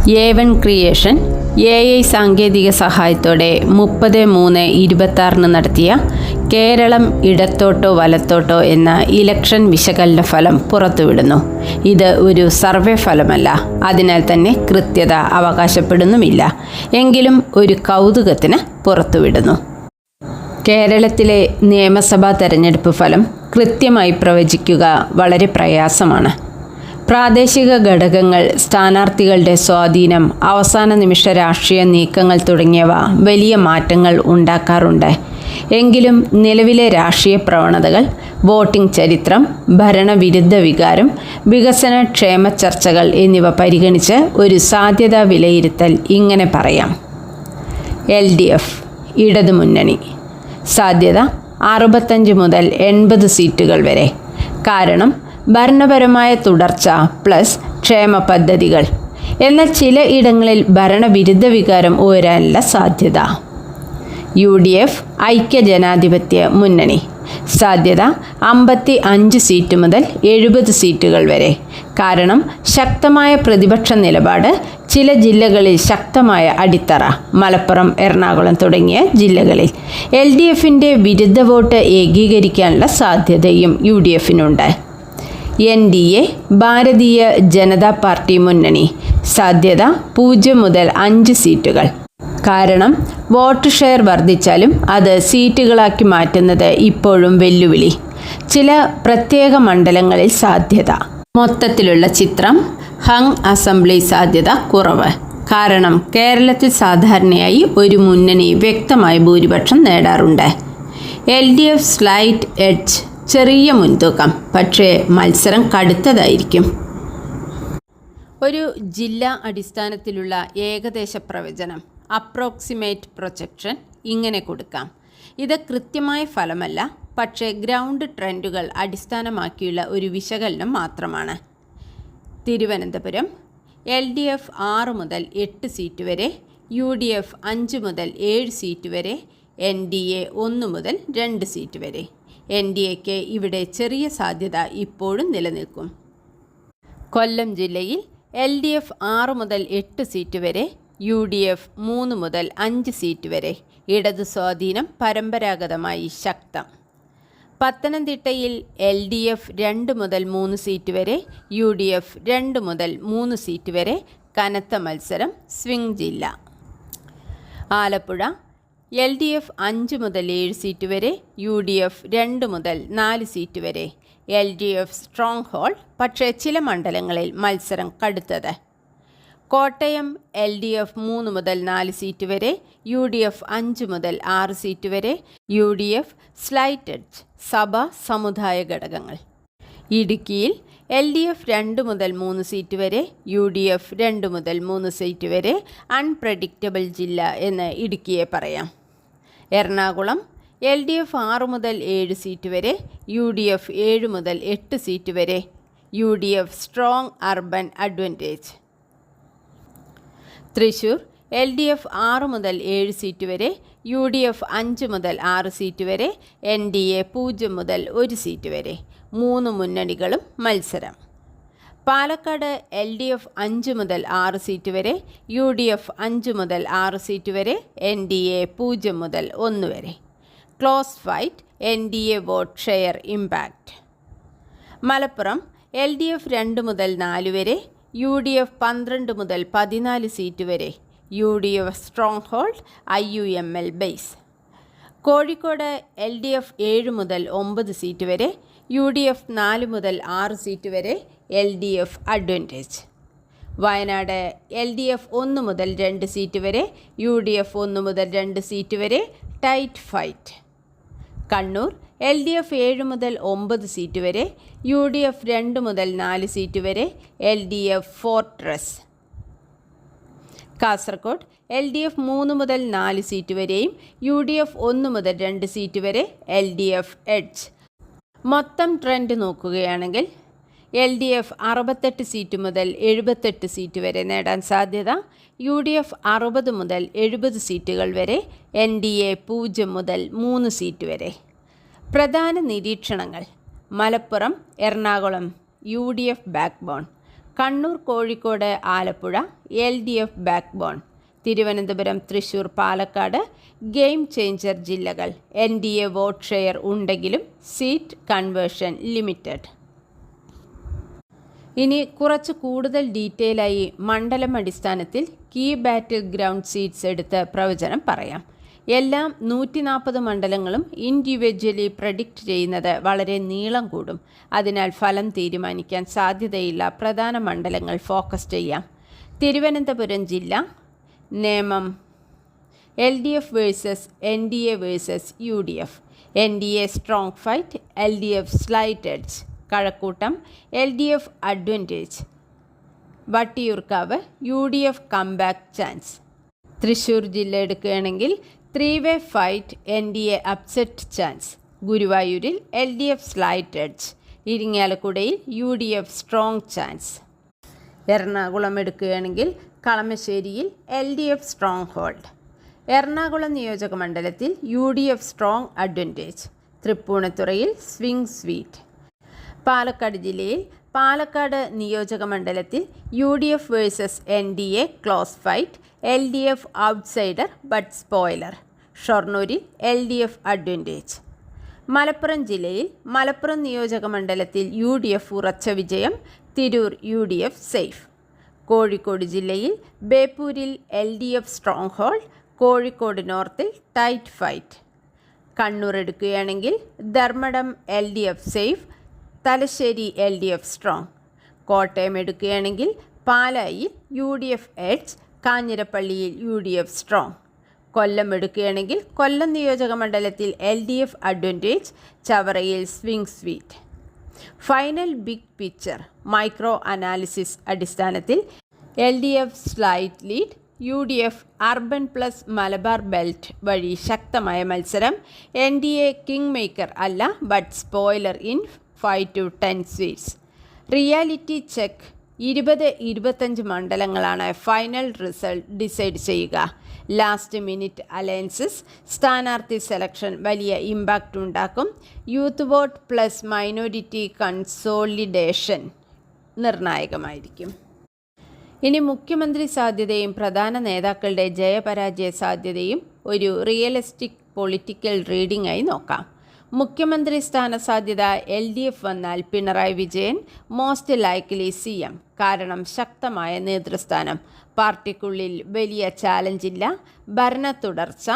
A1 creation AI സാങ്കേതിക സഹായത്തോടെ 30/3/26 നടത്തിയ കേരളം ഇടത്തോട്ടോ വലത്തോട്ടോ എന്ന ഇലക്ഷൻ വിശകലന ഫലം പുറത്തുവിടുന്നു. ഇത് ഒരു സർവേ ഫലമല്ല, അതിനാൽ തന്നെ കൃത്യത അവകാശപ്പെടുന്നുമില്ല. എങ്കിലും ഒരു കൗതുകത്തിന് പുറത്തുവിടുന്നു. കേരളത്തിലെ നിയമസഭാ തെരഞ്ഞെടുപ്പ് ഫലം കൃത്യമായി പ്രവചിക്കുക വളരെ പ്രയാസമാണ്. പ്രാദേശിക ഘടകങ്ങൾ, സ്ഥാനാർത്ഥികളുടെ സ്വാധീനം, അവസാന നിമിഷ രാഷ്ട്രീയ നീക്കങ്ങൾ തുടങ്ങിയവ വലിയ മാറ്റങ്ങൾ ഉണ്ടാക്കാറുണ്ട്. എങ്കിലും നിലവിലെ രാഷ്ട്രീയ പ്രവണതകൾ, വോട്ടിംഗ് ചരിത്രം, ഭരണവിരുദ്ധ വികാരം, വികസന ക്ഷേമ ചർച്ചകൾ എന്നിവ പരിഗണിച്ച് ഒരു സാധ്യതാ വിലയിരുത്തൽ ഇങ്ങനെ പറയാം. LDF ഇടതുമുന്നണി സാധ്യത 65 മുതൽ 80 സീറ്റുകൾ വരെ. കാരണം ഭരണപരമായ തുടർച്ച പ്ലസ് ക്ഷേമ പദ്ധതികൾ. എന്നാൽ ചില ഇടങ്ങളിൽ ഭരണവിരുദ്ധ വികാരം ഉയരാനുള്ള സാധ്യത. UDF ഐക്യജനാധിപത്യ മുന്നണി സാധ്യത 55 സീറ്റ് മുതൽ 70 സീറ്റുകൾ വരെ. കാരണം ശക്തമായ പ്രതിപക്ഷ നിലപാട്, ചില ജില്ലകളിൽ ശക്തമായ അടിത്തറ, മലപ്പുറം, എറണാകുളം തുടങ്ങിയ ജില്ലകളിൽ. LDFൻ്റെ വിരുദ്ധ വോട്ട് ഏകീകരിക്കാനുള്ള സാധ്യതയും UDFനുണ്ട്. NDA ഭാരതീയ ജനതാ പാർട്ടി മുന്നണി സാധ്യത 0 മുതൽ 5 സീറ്റുകൾ. കാരണം വോട്ട് ഷെയർ വർദ്ധിച്ചാലും അത് സീറ്റുകളാക്കി മാറ്റുന്നത് ഇപ്പോഴും വെല്ലുവിളി. ചില പ്രത്യേക മണ്ഡലങ്ങളിൽ സാധ്യത. മൊത്തത്തിലുള്ള ചിത്രം: ഹങ് അസംബ്ലി സാധ്യത കുറവ്. കാരണം കേരളത്തിൽ സാധാരണയായി ഒരു മുന്നണി വ്യക്തമായ ഭൂരിപക്ഷം നേടാറുണ്ട്. LDF സ്ലൈറ്റ് എഡ്ജ് ചെറിയ മുൻതൂക്കം, പക്ഷേ മത്സരം കടുത്തതായിരിക്കും. ഒരു ജില്ലാ അടിസ്ഥാനത്തിലുള്ള ഏകദേശ പ്രവചനം, അപ്രോക്സിമേറ്റ് പ്രൊജക്ഷൻ ഇങ്ങനെ കൊടുക്കാം. ഇത് കൃത്യമായ ഫലമല്ല, പക്ഷേ ഗ്രൗണ്ട് ട്രെൻഡുകൾ അടിസ്ഥാനമാക്കിയുള്ള ഒരു വിശകലനം മാത്രമാണ്. തിരുവനന്തപുരം LDF 6 മുതൽ 8 സീറ്റ് വരെ, UDF 5 മുതൽ 7 സീറ്റ് വരെ, NDA 1 മുതൽ 2 സീറ്റ് വരെ. NDAക്ക് ഇവിടെ ചെറിയ സാധ്യത ഇപ്പോഴും നിലനിൽക്കും. കൊല്ലം ജില്ലയിൽ LDF 6 മുതൽ 8 സീറ്റ് വരെ, UDF 3 മുതൽ 5 സീറ്റ് വരെ. ഇടതു സ്വാധീനം പരമ്പരാഗതമായി ശക്തം. പത്തനംതിട്ടയിൽ LDF 2 മുതൽ 3 സീറ്റ് വരെ, UDF 2 മുതൽ 3 സീറ്റ് വരെ. കനത്ത മത്സരം, സ്വിംഗ് ജില്ല. ആലപ്പുഴ LDF 5 മുതൽ 7 സീറ്റ് വരെ, UDF 2 മുതൽ 4 സീറ്റ് വരെ. LDF സ്ട്രോങ് ഹോൾഡ്, പക്ഷേ ചില മണ്ഡലങ്ങളിൽ മത്സരം കടുത്തത്. കോട്ടയം LDF 3 മുതൽ 4 സീറ്റ് വരെ, UDF 5 മുതൽ 6 സീറ്റ് വരെ. UDF സ്ലൈറ്റ് എഡ്ജ്, സഭ, സമുദായ ഘടകങ്ങൾ. ഇടുക്കിയിൽ LDF 2 മുതൽ 3 സീറ്റ് വരെ, UDF 2 മുതൽ 3 സീറ്റ് വരെ. അൺപ്രഡിക്റ്റബിൾ ജില്ല എന്ന് ഇടുക്കിയെ പറയാം. എറണാകുളം LDF 6 മുതൽ 7 സീറ്റ് വരെ, UDF 7 മുതൽ 8 സീറ്റ് വരെ. UDF strong urban advantage. Thrissur LDF 6 മുതൽ 7 സീറ്റ് വരെ, UDF 5 മുതൽ 6 സീറ്റ് വരെ. NDA 0 മുതൽ 1 സീറ്റ് വരെ. 3 മുന്നണികളും മത്സരം. പാലക്കാട് LDF 5 മുതൽ 6 സീറ്റ് വരെ, UDF 5 മുതൽ 6 സീറ്റ് വരെ. NDA 0 മുതൽ 1 വരെ. Close fight, NDA vote share impact. Malappuram LDF 2 മുതൽ 4 വരെ, UDF 12 മുതൽ 14 സീറ്റ് വരെ. UDF strong hold, IUML base. Kozhikode LDF 7 മുതൽ 9 സീറ്റ് വരെ, UDF 4 മുതൽ 6 സീറ്റ് വരെ. LDF advantage. വയനാട് LDF 1 മുതൽ 2 സീറ്റ് വരെ, UDF 1 മുതൽ 2 സീറ്റ് വരെ. Tight fight. കണ്ണൂർ LDF 7 മുതൽ 9 സീറ്റ് വരെ, UDF 2 മുതൽ 4 സീറ്റ് വരെ. LDF fortress. കാസർഗോഡ് LDF 3 മുതൽ 4 സീറ്റ് വരെയും, UDF 1 മുതൽ 2 സീറ്റ് വരെ. LDF edge. മൊത്തം ട്രെൻഡ് നോക്കുകയാണെങ്കിൽ LDF 68 സീറ്റ് മുതൽ 78 സീറ്റ് വരെ നേടാൻ സാധ്യത. UDF 60 മുതൽ 70 സീറ്റുകൾ വരെ. NDA 0 മുതൽ 3 സീറ്റ് വരെ. പ്രധാന നിരീക്ഷണങ്ങൾ: Malappuram, Ernakulam UDF backbone. Kannur, Kozhikode, Alappuzha LDF backbone. Thiruvananthapuram, Thrissur, Palakkad game changer ജില്ലകൾ. NDA വോട്ട് ഷെയർ ഉണ്ടെങ്കിലും സീറ്റ് കൺവേർഷൻ ലിമിറ്റഡ്. ഇനി കുറച്ച് കൂടുതൽ ഡീറ്റെയിലായി മണ്ഡലം അടിസ്ഥാനത്തിൽ കീ ബാറ്റിൽ ഗ്രൗണ്ട് സീറ്റ്സ് എടുത്ത് പ്രവചനം പറയാം. എല്ലാം 140 മണ്ഡലങ്ങളും ഇൻഡിവിജ്വലി പ്രഡിക്റ്റ് ചെയ്യുന്നത് വളരെ നീളം കൂടും. അതിനാൽ ഫലം തീരുമാനിക്കാൻ സാധ്യതയുള്ള പ്രധാന മണ്ഡലങ്ങൾ ഫോക്കസ് ചെയ്യാം. തിരുവനന്തപുരം ജില്ല. Nemom LDF versus NDA versus UDF. NDA strong fight, LDF slight edge. Kazhakkoottam LDF advantage. Vattiyoorkavu UDF comeback chance. Thrissur ജില്ല എടുക്കുകയാണെങ്കിൽ 3-way fight, NDA upset chance. ഗുരുവായൂരിൽ LDF സ്ലൈറ്റ് എഡ്ജ്. ഇരിങ്ങാലക്കുടയിൽ UDF സ്ട്രോങ് ചാൻസ്. എറണാകുളം എടുക്കുകയാണെങ്കിൽ കളമശ്ശേരിയിൽ LDF സ്ട്രോങ് ഹോൾഡ്. എറണാകുളം നിയോജക മണ്ഡലത്തിൽ UDF സ്ട്രോങ് അഡ്വാൻറ്റേജ്. തൃപ്പൂണിത്തുറയിൽ swing seat. Palakkad ജില്ലയിൽ പാലക്കാട് നിയോജക മണ്ഡലത്തിൽ UDF versus NDA close fight, LDF outsider but spoiler. ഷൊർണൂരിൽ LDF അഡ്വാൻറ്റേജ്. മലപ്പുറം ജില്ലയിൽ മലപ്പുറം നിയോജക മണ്ഡലത്തിൽ UDF ഉറച്ച വിജയം, തിരൂർ UDF സേഫ്. കോഴിക്കോട് ജില്ലയിൽ ബേപ്പൂരിൽ LDF സ്ട്രോങ് ഹോൾഡ്, കോഴിക്കോട് നോർത്തിൽ ടൈറ്റ് ഫൈറ്റ്. കണ്ണൂർ എടുക്കുകയാണെങ്കിൽ Dharmadam LDF safe, Thalassery LDF strong. Kottayam എടുക്കുകയാണെങ്കിൽ പാലായിൽ UDF എഡ്ജ്, കാഞ്ഞിരപ്പള്ളിയിൽ UDF സ്ട്രോങ്. കൊല്ലം എടുക്കുകയാണെങ്കിൽ കൊല്ലം നിയോജക മണ്ഡലത്തിൽ LDF അഡ്വാൻറ്റേജ്, ചവറയിൽ swing seat. Final big picture micro analysis അടിസ്ഥാനത്തിൽ LDF slight lead, UDF urban plus Malabar belt വഴി ശക്തമായ മത്സരം. NDA കിങ് മേക്കർ അല്ല but spoiler in 5 to 10 seats. Reality check 20-25 മണ്ഡലങ്ങളാണ് final result decide ചെയ്യുക. ലാസ്റ്റ് മിനിറ്റ് അലയൻസസ് സ്ഥാനാർത്ഥി selection വലിയ impact ഉണ്ടാക്കും. Youth vote plus minority consolidation നിർണായകമായിരിക്കും. ഇനി മുഖ്യമന്ത്രി സാധ്യതയും പ്രധാന നേതാക്കളുടെ ജയപരാജയ സാധ്യതയും ഒരു റിയലിസ്റ്റിക് പൊളിറ്റിക്കൽ റീഡിംഗ് ആയി നോക്കാം. മുഖ്യമന്ത്രി സ്ഥാന സാധ്യത LDF വന്നാൽ Pinarayi Vijayan, most likely CM. കാരണം ശക്തമായ നേതൃസ്ഥാനം, പാർട്ടിക്കുള്ളിൽ വലിയ ചാലഞ്ചില്ല, ഭരണ തുടർച്ച.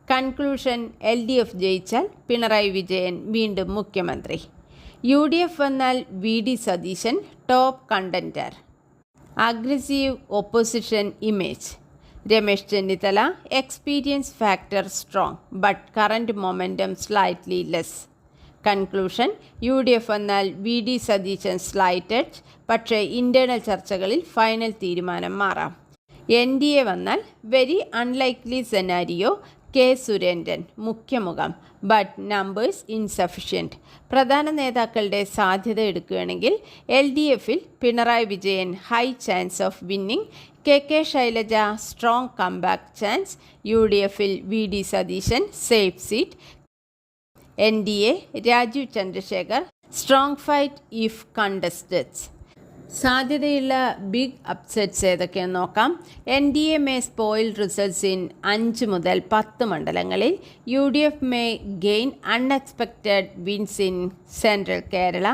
കൺക്ലൂഷൻ: LDF ജയിച്ചാൽ പിണറായി വിജയൻ വീണ്ടും മുഖ്യമന്ത്രി. UDF വന്നാൽ VD Satheesan top contender. Aggressive opposition image. Ramesh Chennithala experience factor strong but current momentum slightly less. Conclusion: UDF വന്നാൽ VD സതീശൻ സ്ലൈറ്റ് എഡ്ജ്, പക്ഷേ ഇൻറ്റേർണൽ ചർച്ചകളിൽ ഫൈനൽ തീരുമാനം മാറാം. NDA വന്നാൽ very unlikely scenario, K Surendran മുഖ്യമുഖം ബട്ട് നമ്പേഴ്സ് ഇൻസഫിഷ്യൻറ്റ്. പ്രധാന നേതാക്കളുടെ സാധ്യത എടുക്കുകയാണെങ്കിൽ LDFൽ Pinarayi Vijayan high chance of winning, KK Shailaja strong comeback chance, UDFൽ VD Satheesan safe seat, NDA Rajeev Chandrasekhar strong fight if contested. സാധ്യതയുള്ള ബിഗ് അപ്സെറ്റ്സ് ഏതൊക്കെയെന്ന് നോക്കാം. NDA may spoil results in 5 മുതൽ 10 മണ്ഡലങ്ങളിൽ. UDF may gain unexpected wins in central Kerala.